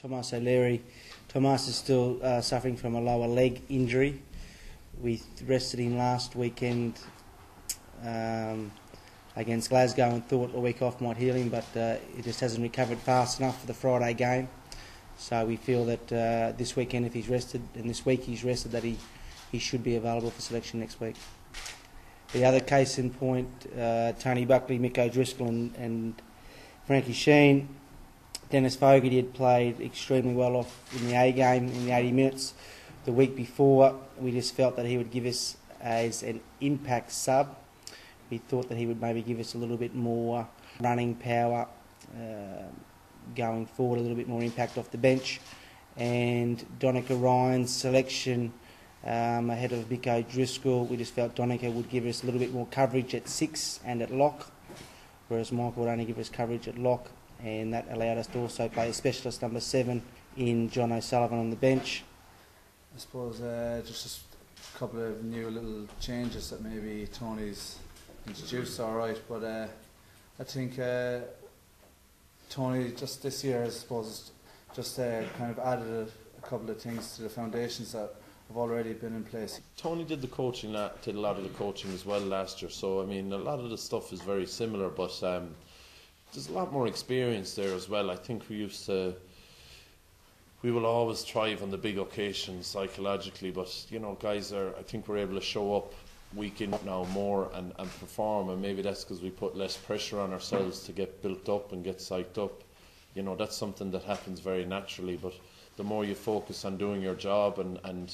Tomas O'Leary. Tomas is still suffering from a lower leg injury. We rested him last weekend against Glasgow and thought a week off might heal him, but he just hasn't recovered fast enough for the Friday game. So we feel that this weekend, if he's rested, and this week he's rested, that he should be available for selection next week. The other case in point, Tony Buckley, Mick O'Driscoll and Frankie Sheen. Dennis Fogarty had played extremely well off in the A game in the 80 minutes. The week before, we just felt that he would give us as an impact sub. We thought that he would maybe give us a little bit more running power going forward, a little bit more impact off the bench. And Donica Ryan's selection ahead of Mick O'Driscoll, we just felt Donica would give us a little bit more coverage at 6 and at lock, whereas Michael would only give us coverage at lock, and that allowed us to also play a specialist number 7 in John O'Sullivan on the bench. I suppose just a couple of new little changes that maybe Tony's introduced, alright, but I think Tony just this year, I suppose, just kind of added a couple of things to the foundations that have already been in place. Tony did the coaching, did a lot of the coaching as well last year, so I mean a lot of the stuff is very similar, but there's a lot more experience there as well. I think we will always thrive on the big occasions psychologically, but you know, guys I think we're able to show up week in now more and perform, and maybe that's because we put less pressure on ourselves to get built up and get psyched up. You know, that's something that happens very naturally, but the more you focus on doing your job and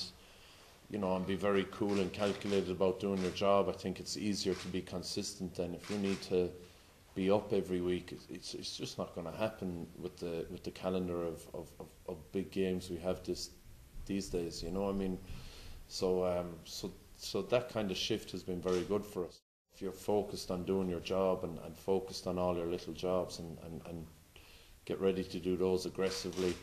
you know, and be very cool and calculated about doing your job, I think it's easier to be consistent. Then if you need to be up every week, it's just not going to happen with the calendar of big games we have these days. You know, I mean, so that kind of shift has been very good for us. If you're focused on doing your job and focused on all your little jobs and get ready to do those aggressively,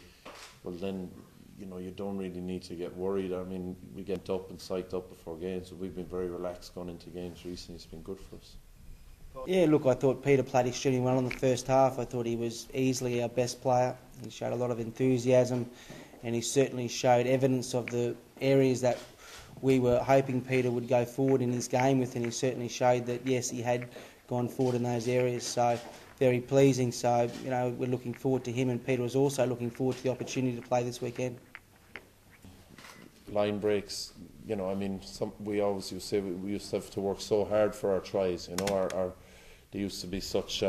well then, you know, you don't really need to get worried. I mean, we get up and psyched up before games, but we've been very relaxed going into games recently. It's been good for us. Yeah, look, I thought Peter played extremely well in the first half. I thought he was easily our best player. He showed a lot of enthusiasm, and he certainly showed evidence of the areas that we were hoping Peter would go forward in his game with, and he certainly showed that, yes, he had gone forward in those areas. So very pleasing. So, you know, we're looking forward to him, and Peter was also looking forward to the opportunity to play this weekend. Line breaks, you know, I mean, we always used to say we used to have to work so hard for our tries, you know, there used to be such, you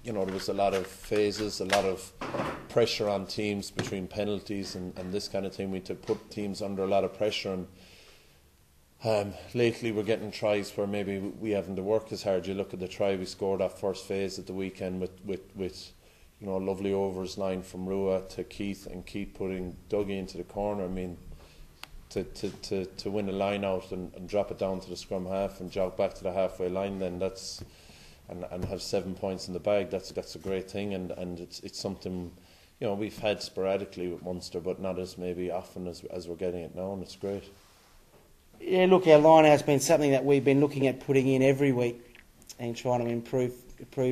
know, there was a lot of phases, a lot of pressure on teams between penalties and this kind of thing. We had to put teams under a lot of pressure, and lately we're getting tries where maybe we haven't to work as hard. You look at the try we scored that first phase at the weekend with you know, a lovely overs line from Rua to Keith, and Keith putting Dougie into the corner. I mean, to win a line out and drop it down to the scrum half and jog back to the halfway line, then that's and have 7 points in the bag. That's a great thing, and it's something, you know, we've had sporadically with Munster, but not as maybe often as we're getting it now, and it's great. Yeah, look, our line has been something that we've been looking at putting in every week and trying to improve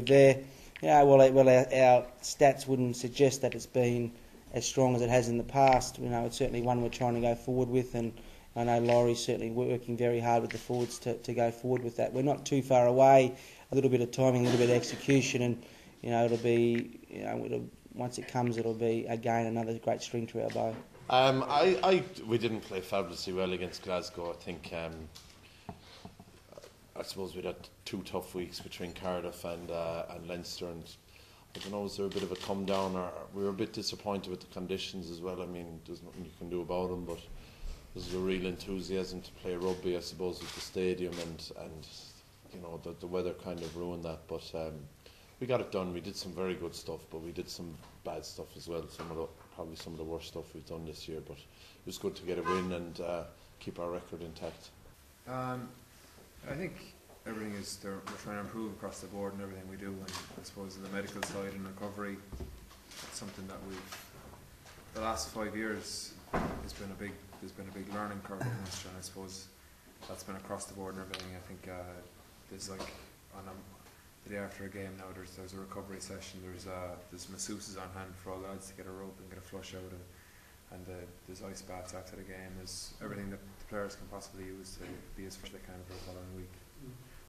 there. Yeah, well, our stats wouldn't suggest that it's been as strong as it has in the past. You know, it's certainly one we're trying to go forward with, and I know Laurie's certainly working very hard with the forwards to go forward with that. We're not too far away. A little bit of timing, a little bit of execution, and you know, it'll be, you know, once it comes, it'll be again another great string to our bow. We didn't play fabulously well against Glasgow. I think I suppose we had 2 tough weeks between Cardiff and Leinster, and I don't know, was there a bit of a come down, or we were a bit disappointed with the conditions as well. I mean, there's nothing you can do about them, but there's a real enthusiasm to play rugby, I suppose, with the stadium, and you know, the weather kind of ruined that, but we got it done. We did some very good stuff, but we did some bad stuff as well, probably some of the worst stuff we've done this year, but it was good to get a win and keep our record intact. I think everything is there. We're trying to improve across the board in everything we do, and I suppose in the medical side and recovery, it's something that the last 5 years there's been a big learning curve in Munster, and I suppose that's been across the board and everything. I think there's like the day after a game now, there's a recovery session. There's masseuses on hand for all lads to get a rope and get a flush out, and there's ice baths after the game. There's everything that the players can possibly use to be as fresh as they can for the following week.